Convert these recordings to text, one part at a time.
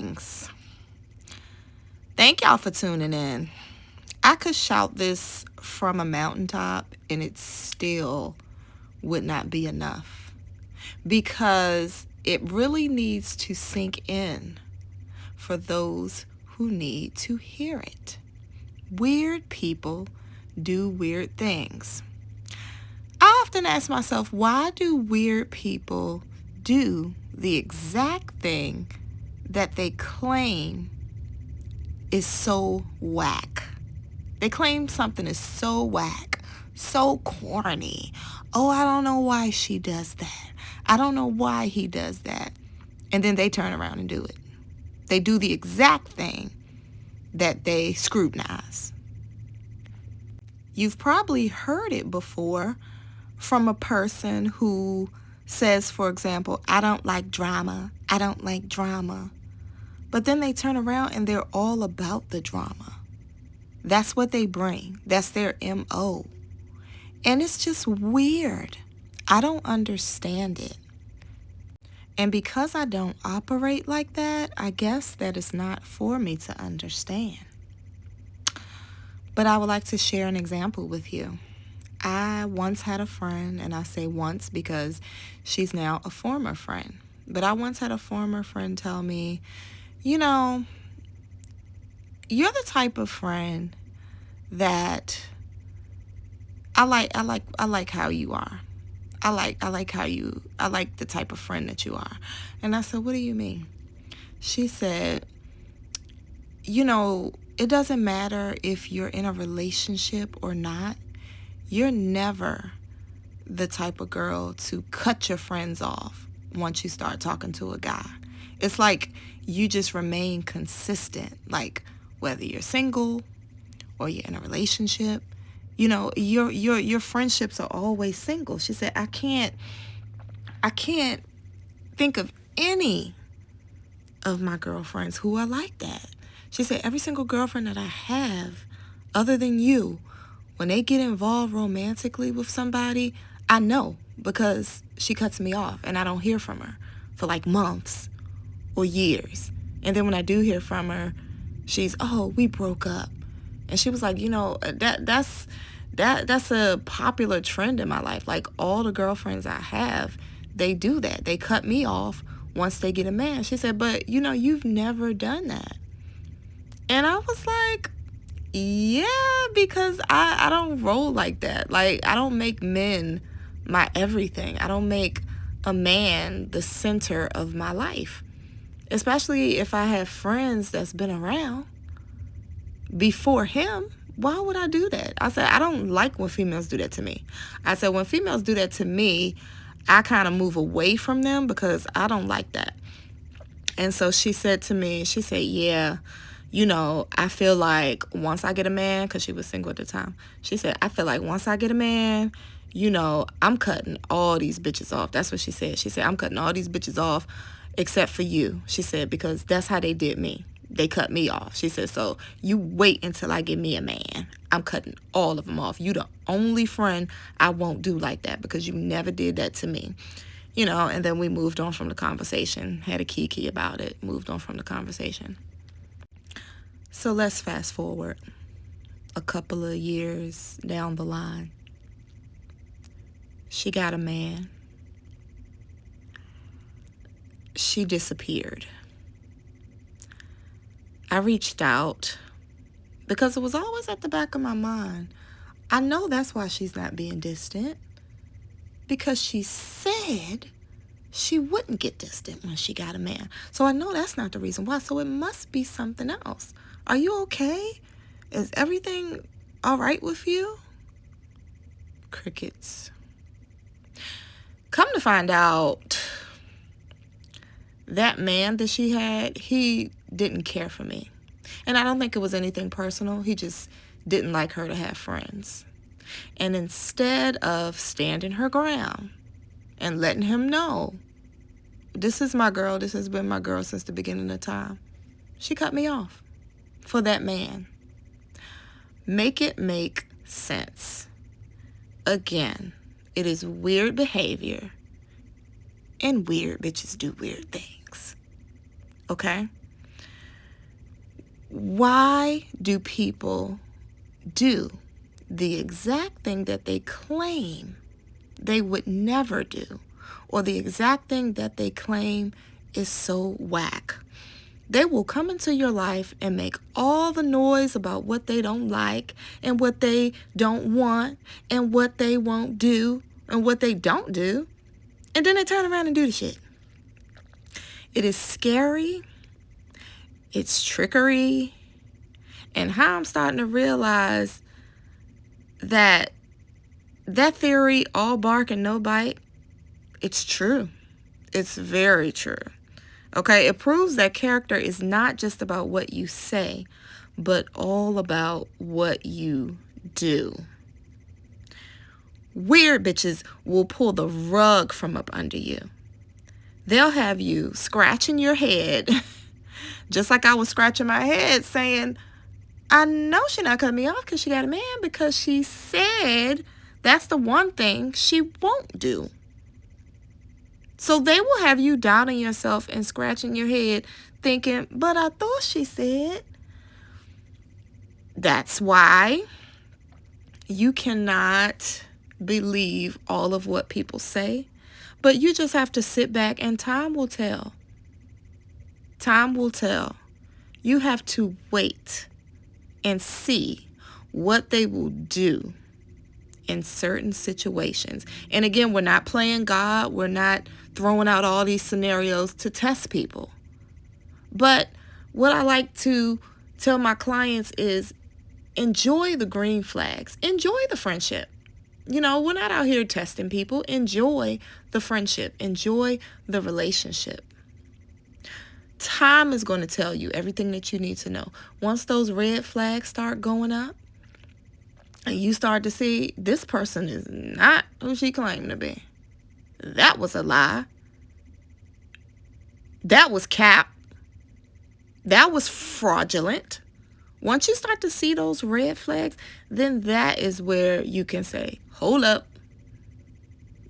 things. Thank y'all for tuning in. I could shout this from a mountaintop and it still would not be enough, because it really needs to sink in for those who need to hear it. Weird people do weird things. I often ask myself, why do weird people do the exact thing that they claim is so whack? They claim something is so whack, so corny. Oh, I don't know why she does that. I don't know why he does that. And then they turn around and do it. They do the exact thing that they scrutinize. You've probably heard it before from a person who says, for example, I don't like drama. I don't like drama. But then they turn around and they're all about the drama. That's what they bring. That's their MO. And it's just weird. I don't understand it. And because I don't operate like that, I guess that is not for me to understand. But I would like to share an example with you. I once had a friend, and I say once because she's now a former friend. But I once had a former friend tell me, you know, you're the type of friend that I like how you are. I like the type of friend that you are. And I said, what do you mean? She said, you know, it doesn't matter if you're in a relationship or not. You're never the type of girl to cut your friends off once you start talking to a guy. It's like you just remain consistent, like whether you're single or you're in a relationship. You know, your friendships are always single. She said, I can't think of any of my girlfriends who are like that. She said, every single girlfriend that I have, other than you, when they get involved romantically with somebody, I know, because she cuts me off and I don't hear from her for like months or years. And then when I do hear from her, she's, oh, we broke up. And she was like, you know, that's a popular trend in my life. Like all the girlfriends I have, they do that. They cut me off once they get a man. She said, but you know, you've never done that. And I was like, yeah, because I don't roll like that. Like, I don't make men my everything. I don't make a man the center of my life. Especially if I have friends that's been around before him. Why would I do that? I said, I don't like when females do that to me. I said, when females do that to me, I kind of move away from them because I don't like that. And so she said to me, she said, yeah, you know, I feel like once I get a man, because she was single at the time, she said, I feel like once I get a man, you know, I'm cutting all these bitches off. That's what she said. She said, I'm cutting all these bitches off except for you. She said, because that's how they did me. They cut me off. She said, so you wait until I get me a man. I'm cutting all of them off. You the only friend I won't do like that because you never did that to me. You know, and then we moved on from the conversation, had a kiki about it, moved on from the conversation. So let's fast forward a couple of years down the line. She got a man. She disappeared. I reached out because it was always at the back of my mind. I know that's why she's not being distant, because she said she wouldn't get distant when she got a man. So I know that's not the reason why. So it must be something else. Are you okay? Is everything all right with you? Crickets. Come to find out, that man that she had, he didn't care for me. And I don't think it was anything personal. He just didn't like her to have friends. And instead of standing her ground and letting him know, this is my girl, this has been my girl since the beginning of time, she cut me off for that man. Make it make sense. Again, it is weird behavior, and weird bitches do weird things. Okay? Why do people do the exact thing that they claim they would never do, or the exact thing that they claim is so whack? They will come into your life and make all the noise about what they don't like and what they don't want and what they won't do and what they don't do. And then they turn around and do the shit. It is scary. It's trickery. And how I'm starting to realize that theory, all bark and no bite, it's true. It's very true. Okay, it proves that character is not just about what you say, but all about what you do. Weird bitches will pull the rug from up under you. They'll have you scratching your head, just like I was scratching my head saying, I know she's not cutting me off because she got a man, because she said that's the one thing she won't do. So they will have you doubting yourself and scratching your head thinking, but I thought she said. That's why you cannot believe all of what people say, but you just have to sit back and time will tell. Time will tell. You have to wait and see what they will do in certain situations. And again, we're not playing God. We're not throwing out all these scenarios to test people. But what I like to tell my clients is enjoy the green flags. Enjoy the friendship. You know, we're not out here testing people. Enjoy the friendship. Enjoy the relationship. Time is going to tell you everything that you need to know. Once those red flags start going up and you start to see this person is not who she claimed to be. That was a lie. That was cap. That was fraudulent. Once you start to see those red flags, then that is where you can say, hold up.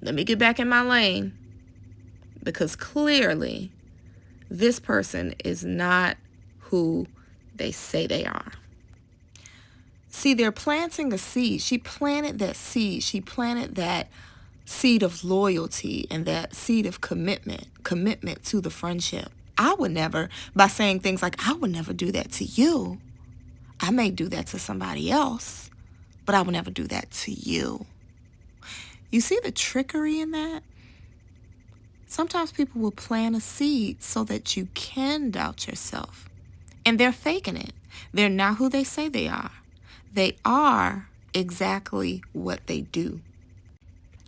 Let me get back in my lane. Because clearly, this person is not who they say they are. See, they're planting a seed. She planted that seed. She planted that seed of loyalty and that seed of commitment to the friendship. I would never, by saying things like, I would never do that to you. I may do that to somebody else, but I would never do that to you. You see the trickery in that? Sometimes people will plant a seed so that you can doubt yourself. And they're faking it. They're not who they say they are. They are exactly what they do.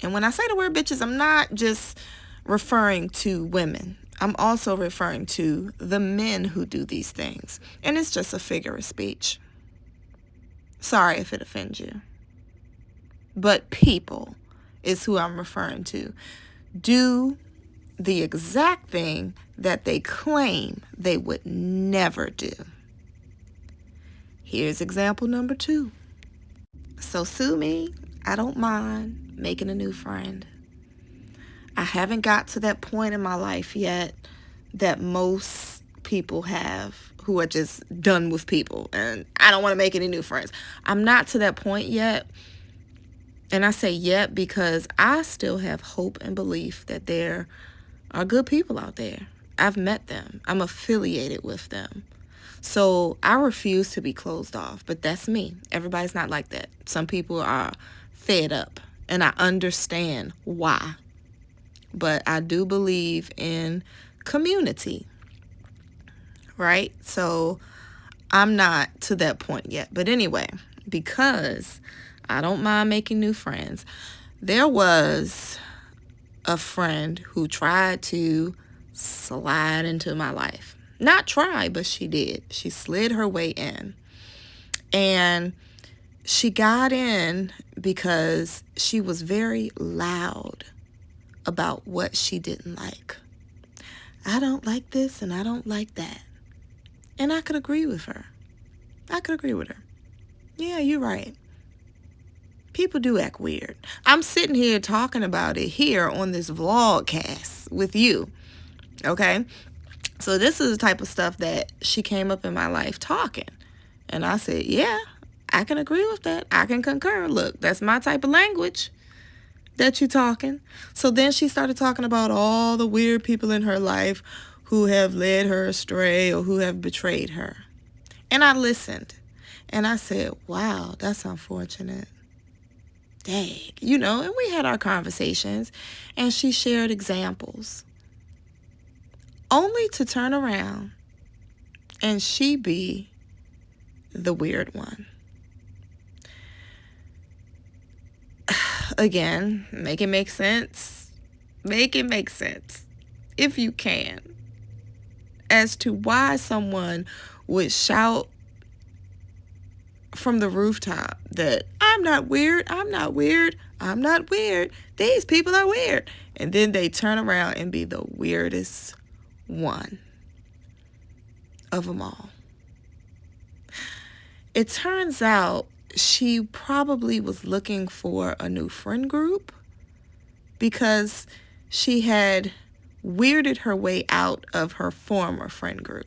And when I say the word bitches, I'm not just referring to women. I'm also referring to the men who do these things. And it's just a figure of speech. Sorry if it offends you. But people is who I'm referring to. Do the exact thing that they claim they would never do. Here's example number 2. So sue me. I don't mind making a new friend. I haven't got to that point in my life yet that most people have who are just done with people and I don't want to make any new friends. I'm not to that point yet. And I say yet because I still have hope and belief that there are good people out there. I've met them. I'm affiliated with them. So I refuse to be closed off, but that's me. Everybody's not like that. Some people are fed up, and I understand why. But I do believe in community, right? So I'm not to that point yet. But anyway, because I don't mind making new friends, there was a friend who tried to slide into my life. Not try, but she did. She slid her way in. And she got in because she was very loud about what she didn't like. I don't like this and I don't like that. And I could agree with her. Yeah, you're right. People do act weird. I'm sitting here talking about it here on this vlogcast with you. Okay? So this is the type of stuff that she came up in my life talking. And I said, yeah, I can agree with that. I can concur. Look, that's my type of language that you talking. So then she started talking about all the weird people in her life who have led her astray or who have betrayed her. And I listened. And I said, wow, that's unfortunate. Dang. And we had our conversations. And she shared examples. Only to turn around and she be the weird one. Again, make it make sense. Make it make sense, if you can, as to why someone would shout from the rooftop that I'm not weird, I'm not weird, I'm not weird, these people are weird. And then they turn around and be the weirdest one of them all. It turns out she probably was looking for a new friend group because she had weirded her way out of her former friend group.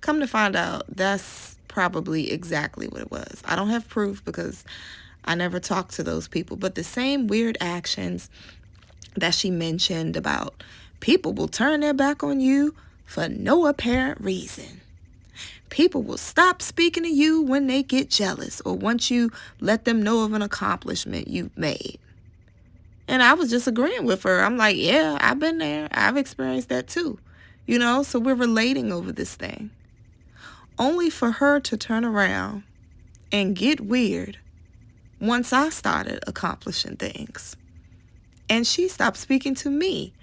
Come to find out, that's probably exactly what it was. I don't have proof because I never talked to those people, but the same weird actions that she mentioned about people will turn their back on you for no apparent reason. People will stop speaking to you when they get jealous or once you let them know of an accomplishment you've made. And I was just agreeing with her. I'm like, yeah, I've been there. I've experienced that too. So we're relating over this thing. Only for her to turn around and get weird once I started accomplishing things. And she stopped speaking to me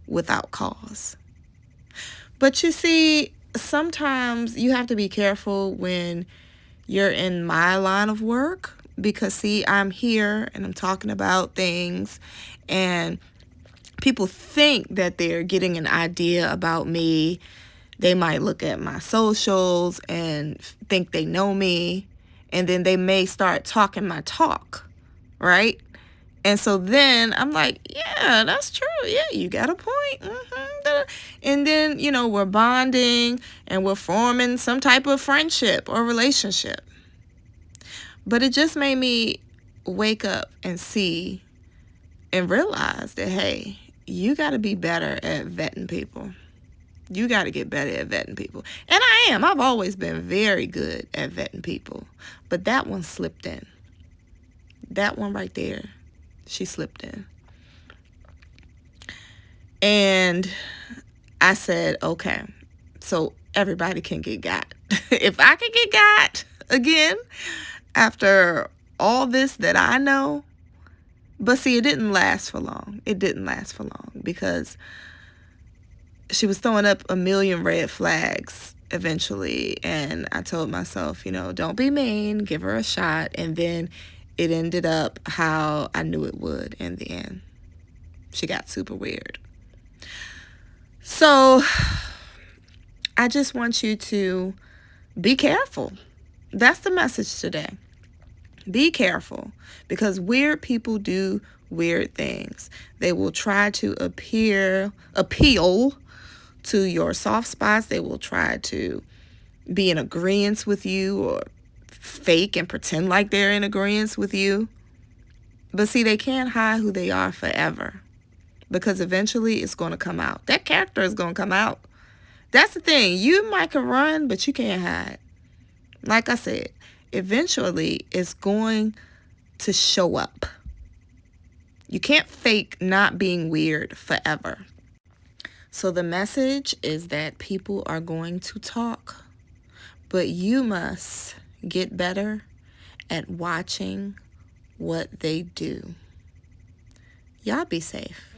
without cause. But you see, sometimes you have to be careful when you're in my line of work because, see, I'm here and I'm talking about things and people think that they're getting an idea about me. They might look at my socials and think they know me, and then they may start talking my talk, right? And so then I'm like, yeah, that's true. Yeah, you got a point. And then, we're bonding and we're forming some type of friendship or relationship. But it just made me wake up and see and realize that, hey, you got to be better at vetting people. You got to get better at vetting people. And I am. I've always been very good at vetting people. But that one slipped in. That one right there, she slipped in. And I said, okay, so everybody can get got. If I can get got again after all this that I know. But see, it didn't last for long. It didn't last for long because she was throwing up a million red flags eventually. And I told myself, don't be mean, give her a shot. And then it ended up how I knew it would in the end. She got super weird. So I just want you to be careful. That's the message today. Be careful because weird people do weird things. They will try to appeal to your soft spots. They will try to be in agreement with you or fake and pretend like they're in agreement with you. But see, they can't hide who they are forever because eventually it's going to come out. That character is going to come out. That's the thing. You might can run, but you can't hide. Like I said, eventually it's going to show up. You can't fake not being weird forever. So the message is that people are going to talk, but you must get better at watching what they do. Y'all be safe.